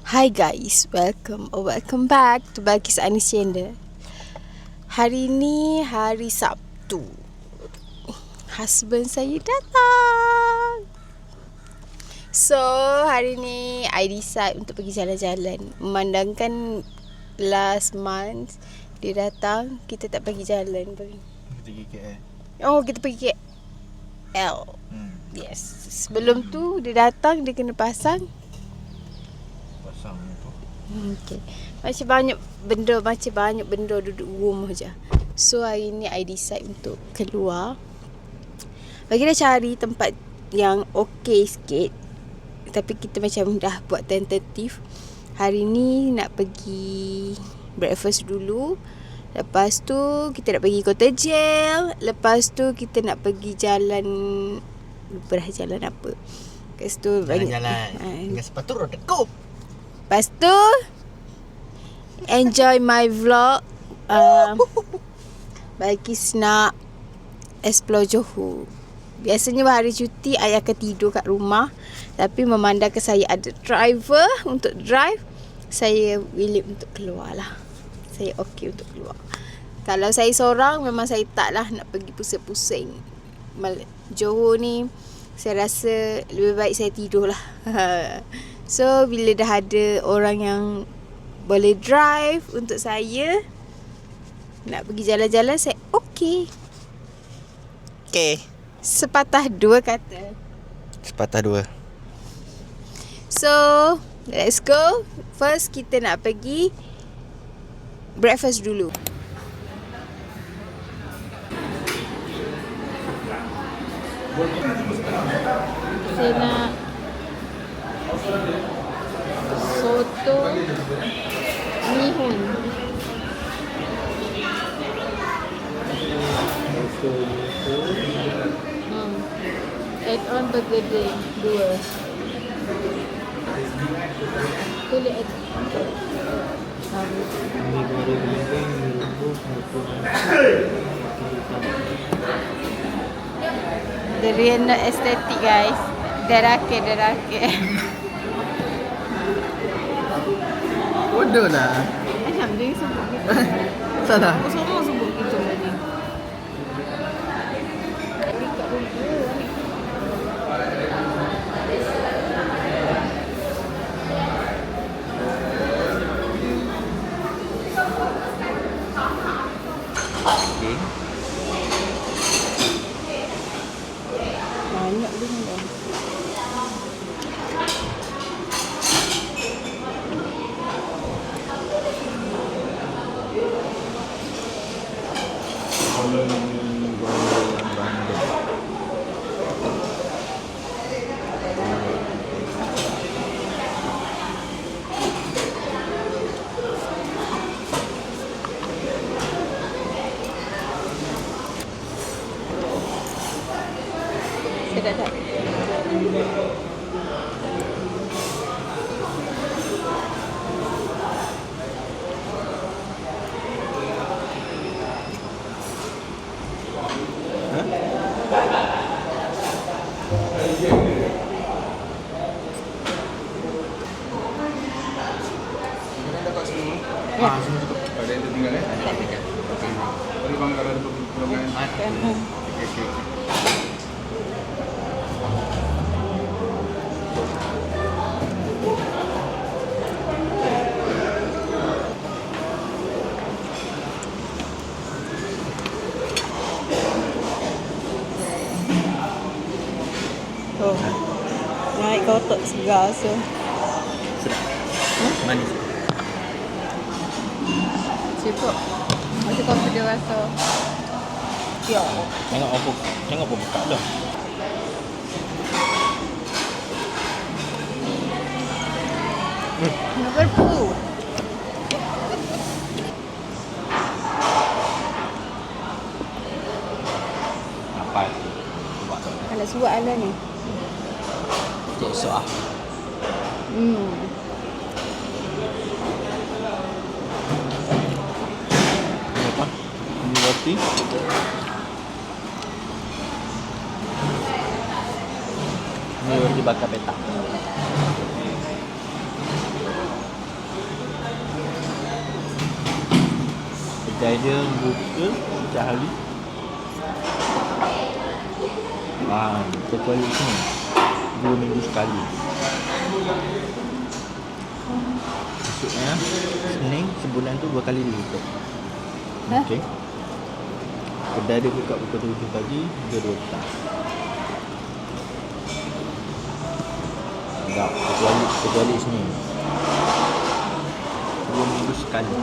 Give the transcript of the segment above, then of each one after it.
Hi guys, welcome back to Balkis Anis Channel. Hari ni hari Sabtu. Husband saya datang. So, hari ni I decide untuk pergi jalan-jalan. Memandangkan last month dia datang, kita tak pergi jalan pun. Kita pergi KL. Oh, kita pergi KL. Yes. Sebelum tu dia datang, dia kena pasang tu. Okay. Macam banyak benda duduk rumah je. So hari ni I decide untuk keluar. Bagi dah cari tempat yang okay sikit. Tapi kita macam dah buat tentatif. Hari ni nak pergi breakfast dulu. Lepas tu kita nak pergi Kota Gel. Lepas tu kita nak pergi jalan, lupa dah jalan apa. Lepas tu Jalan-jalan dengan sepatu roda go. Lepas tu enjoy my vlog. Balkis nak explore Johor. Biasanya hari cuti I akan tidur kat rumah. Tapi memandangkan saya ada driver untuk drive, saya willing untuk keluar lah. Saya okey untuk keluar. Kalau saya seorang, memang saya tak lah nak pergi pusing-pusing. Johor ni saya rasa lebih baik saya tidur lah. So bila dah ada orang yang boleh drive untuk saya nak pergi jalan-jalan, saya okey. Okay. Sepatah dua kata. Sepatah dua. So let's go. First kita nak pergi breakfast dulu. Saya nak soto mihun. Add on bergedel 2. Boleh add. The real not aesthetic guys. Derake. Bodoh lah. Macam dia sebut gitu. Salah. Semua sebut gitu tadi. Okay. Banyak dia ni. Sedap tak? Semua cukup. Ada yang tertinggal Tak. Boleh bang kalau ada perlukan. Okey. Oh. Naik kotak segar so. Sedap. Manis. Cukup. Macam kopi dia rasa. Ya. Tengok apa buka dah. Nak berpu. Apa? Kalau suat ala ni. Cik esok ah. Ini apa? Ini roti. Ini roti bakar petak. kedai dia buka setiap hari. Kita toilet sini 2 minggu sekali. Maksudnya Senin sebulan tu 2 kali dia tutup. Hah? Okey. Kedai dia buka pukul 7 pagi hingga 2 petang. Tak, kecuali Senin 2 minggu sekali.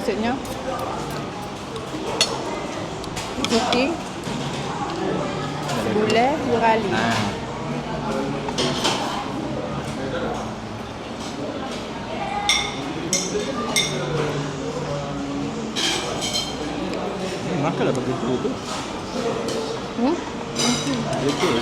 Maksudnya cuti boleh 2 kali. Makanlah begitu tu. Betul.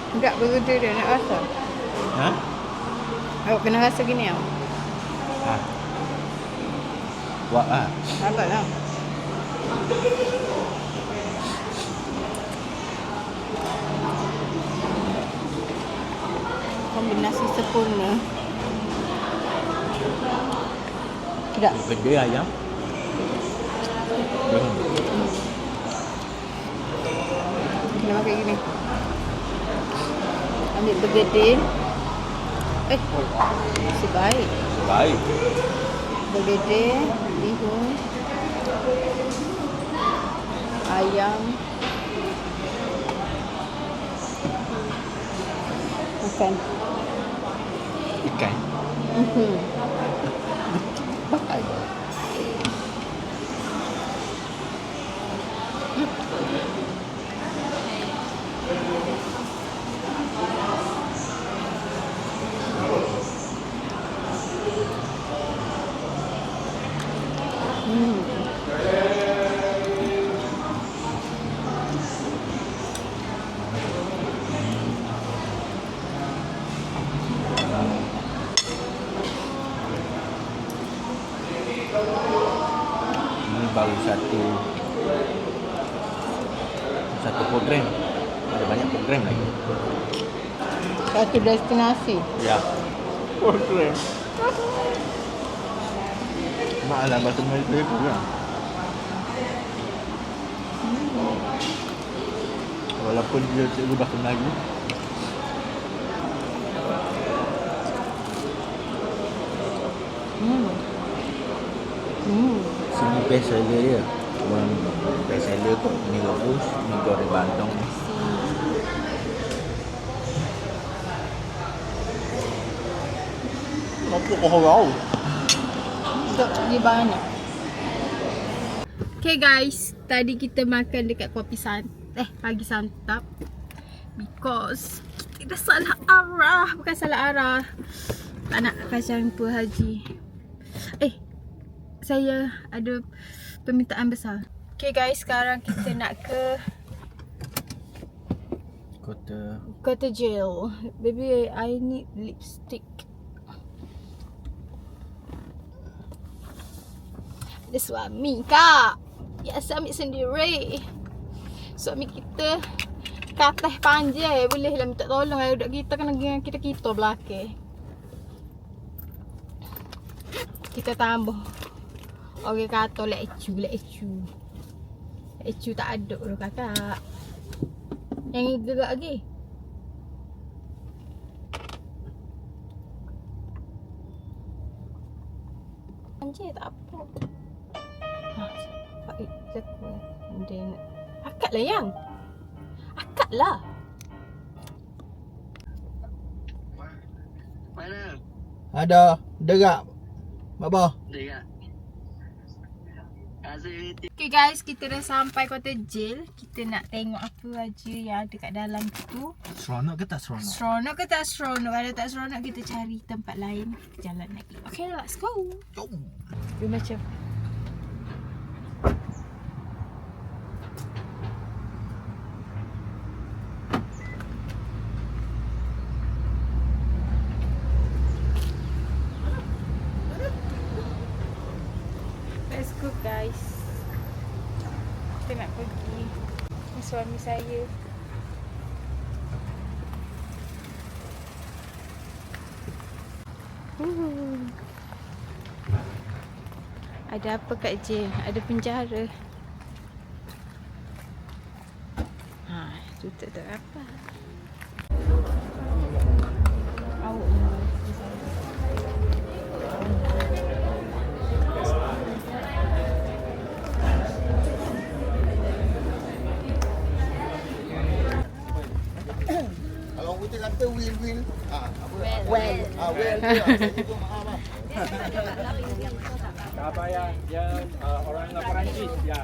Enggak begitu dia nak rasa. Ha? Awak kena rasa gini tau. Buat lah. Nampak lah. Kombinasi sempurna. Tidak. Gede ayam. Kena pakai gini. Ambil bergedil. Sebaik. Baik. Bergedil, bihun, ayam, makan. Ikan. Baik. Ini baru satu program. Ada banyak program lagi. Satu destinasi. Ya. Program. Malah bahasa Melayu dia program. Walaupun dia cikgu bahasa Melayu. Sini best seller dia. Orang best seller tu mi rebus, mi goreng bandung. Apa kau tahu? Dia banyak. Okay guys, tadi kita makan dekat pagi santap because kita salah arah. Bukan salah arah, tak nak kacang Puan Haji. Saya ada permintaan besar. Okay guys, sekarang kita nak ke Kota Jail. Baby, I need lipstick. Ada suami kak. Biasa ambil sendiri. Suami kita katah panjang. Boleh lah minta tolong. Budak kita kan dengan kita belakang. Kita tambah. Orang kata lecu. Lecu tak ada tu kakak. Yang ni gerak lagi. Anjir tak apa. Akak lah yang. Akak lah. Mana? Ada derak. Bapa. Okay guys, kita dah sampai Kota Jil. Kita nak tengok apa aja yang ada kat dalam tu. Seronok ke tak seronok? Seronok ke tak seronok? Kalau tak seronok, kita cari tempat lain. Jalan lagi. Okay, let's go. Jom. Dia macam let's go guys. Kita nak pergi. Ni suami saya. Ada apa kat Jil? Ada penjara. Tutup tak apa. Kalau kita kata will apa? Well. Well tu saya pun faham lah. Apa yang orang Perancis ya.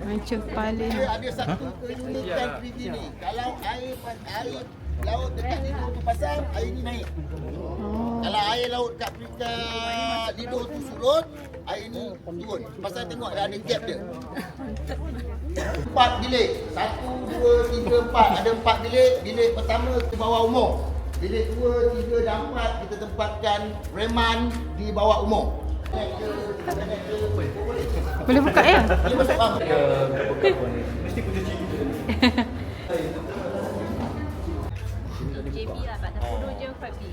Macam paling. Dia ada satu keunikan perigi ni. Kalau air laut dekat Lido tu pasang, air ni naik. Kalau air laut kat Lido tu surut, air ni turun. Pasal tengok ada gap dia. 4 bilik. 1, 2, 3, 4. Ada 4 bilik. Bilik pertama di bawah umum. Bilik 2, 3 dan 4 kita tempatkan reman di bawah umum. Boleh buka ya? Boleh masuk bang.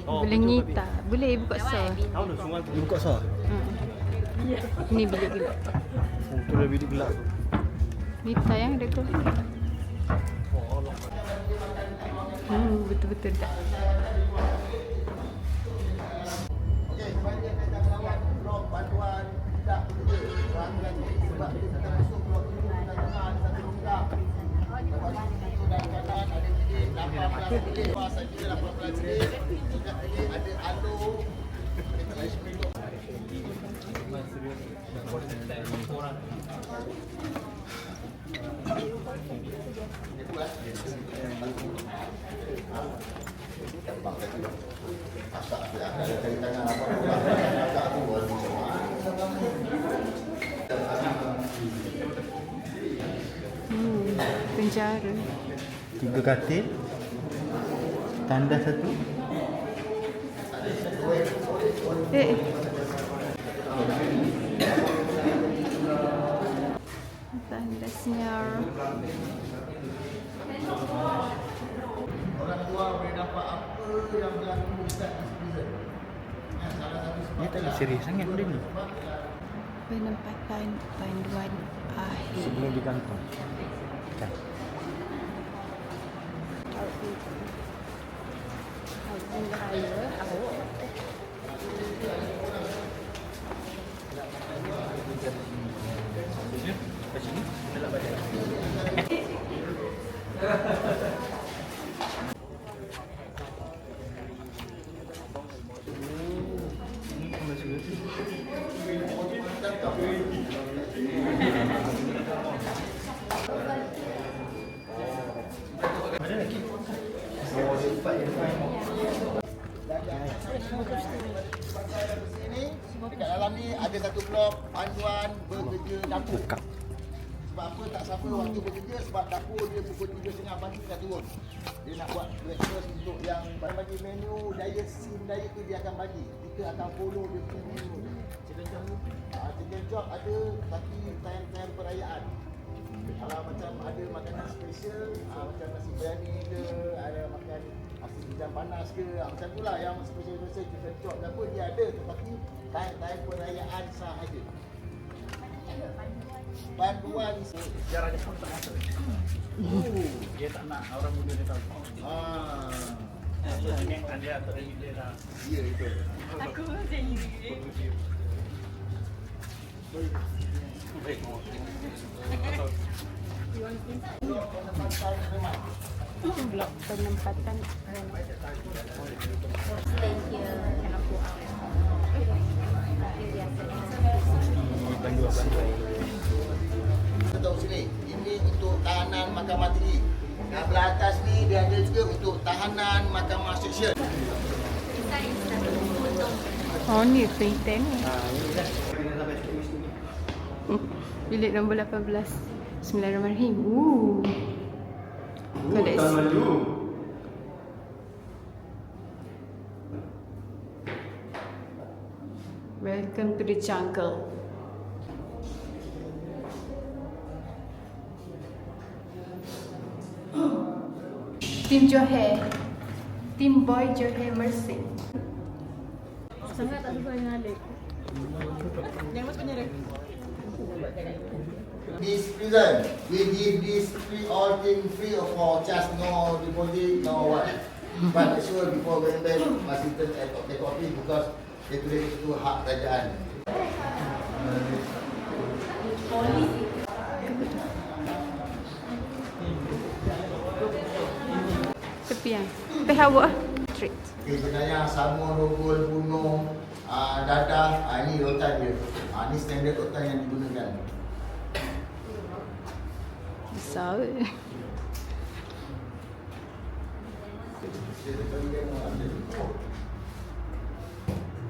Boleh ngita. Boleh buka sah. Dia buka sah. Ini bilik gelap. Tu dah bilik gelap. Ngita yang ada kau. Betul-betul tak. Okey, supaya dia akan melawat blok bantuan tidak bekerja. Pelanggan sebab kita tak masuk blok ini kita tengah ada satu longkang. Sudah kanan ada bilik 18 bilik. Masa kita 18 bilik. Sudah bilik ada alo. Kita lagi penduk. Penjara. 3 katil. Tanda 1. Tandasnya. Orang tua boleh dapat apa yang berlaku dekat prison. Dia tak serius sangat benda ni. Penempatan panduan akhir. Sebelum digantung. Kan. Dekat dalam ni ada satu blok panduan bekerja dapur. Sebab apa tak sama waktu bekerja? Sebab dapur dia pukul 3.30 pagi dah turun. Dia nak buat breakfast untuk yang bagi menu diet sim diet tu dia akan bagi. Kita akan follow dia punya menu. Chicken chop ada tapi time-time perayaan. Kalau macam ada makanan special, macam nasi biryani ke, ada makan nasi hijau panas ke, macam tu lah yang special-special chicken chop ke apa dia ada, tetapi time-time perayaan sahaja. Panduan Sejarahnya pun tak ada. Dia tak nak orang muda dia tahu. Ini ada atau dia dah. Ya itu. Aku macam ini. Penempatan memang Blok penempatan. Kita tahu sini, ini untuk tahanan Mahkamah Tinggi. Yang belah atas ni dia ada juga untuk tahanan Mahkamah Seksyen. Oh ni printer ni. Bilik nombor 18. Bismillahirrahmanirrahim. Koleksi. Welcome to the jungle. Tim Johor. Tim Boy Johor Mercy. Sangat tak sesuai dengan Alex. Yang mas penyerang. This prison, we give this free all thing free of charge, no deposit, no what. But make sure before going back, must return the copy because itu hak kerajaan. Tepian. Teh awak. Street. Okay, sebenarnya sama rogol, bunuh, dadah, ini rotan dia. Ini standard rotan yang digunakan. Besar.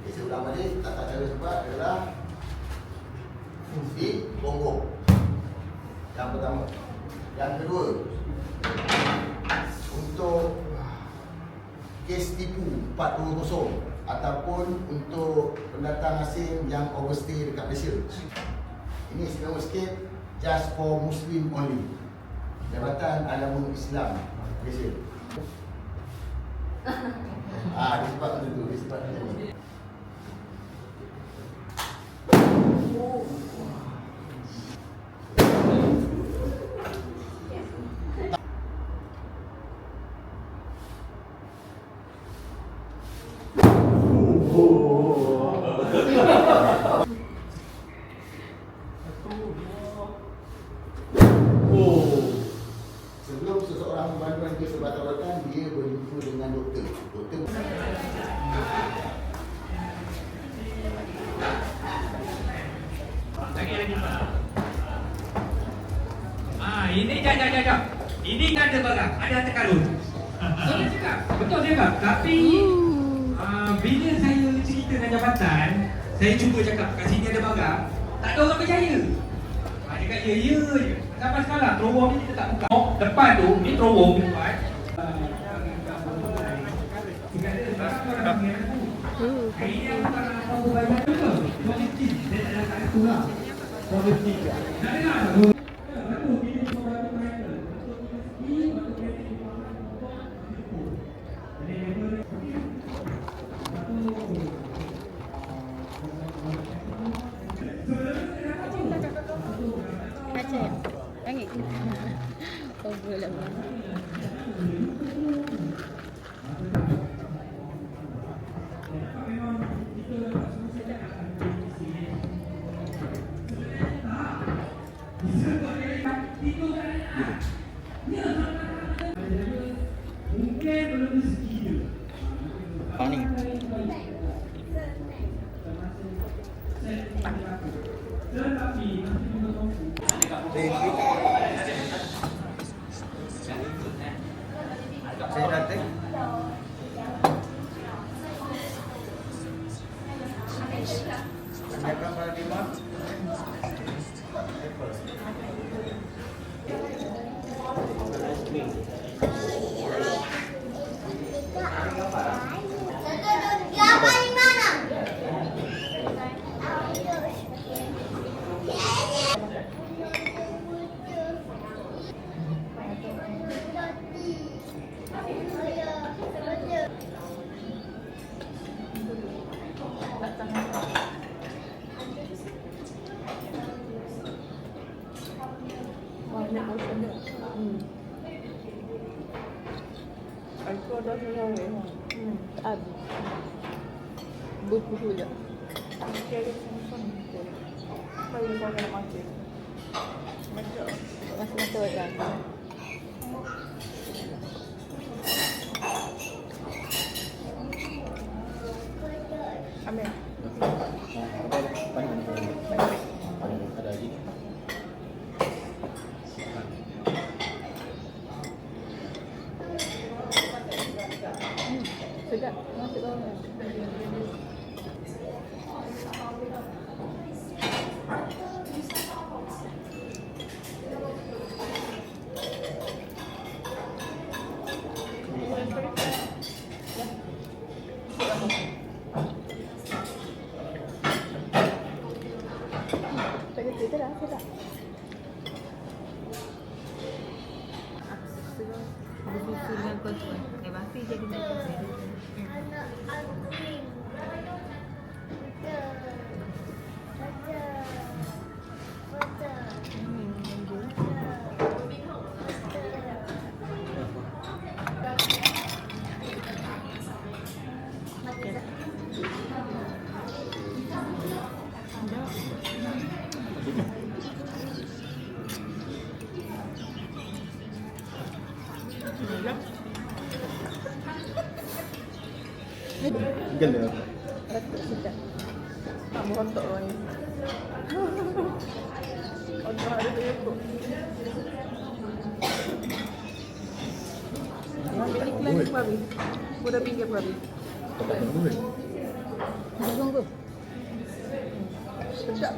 Saya ulang balik, tata cara sebab adalah di bonggok. Yang pertama. Yang kedua, untuk kes tipu 420 ataupun untuk pendatang asing yang overstay dekat Malaysia. Ini sekarang sikit, just for Muslim only. Jabatan Alamul Islam Malaysia. Dia sebab macam tu, dia sebab macam tu. Sebelum seseorang membantu ke sebatang-batang, dia berjumpa dengan doktor. Ini jap. Ini kan ada barang, ada harta karun. Saya cakap, betul dia cakap. Tapi bila saya cerita dengan jabatan, saya cuba cakap kat sini ada barang, tak ada orang percaya. Dia kata ya je. Sampai sekarang terowong ni kita tak buka. Depan tu ni terowong depan. Ini yang apa bayar tu? Positif. Dia tak ada tu lah. Positif. Tak dengar. Saya datang. Tanyakan pada Dimas. Buku pula. Masa-masa orang. Anak anjing. Betul. Gila. Tak berontak orang ni. Orang ada dia ikut. Ambil iklan ni Pabi. Sudah pinggir Pabi. Tak boleh. Sedap.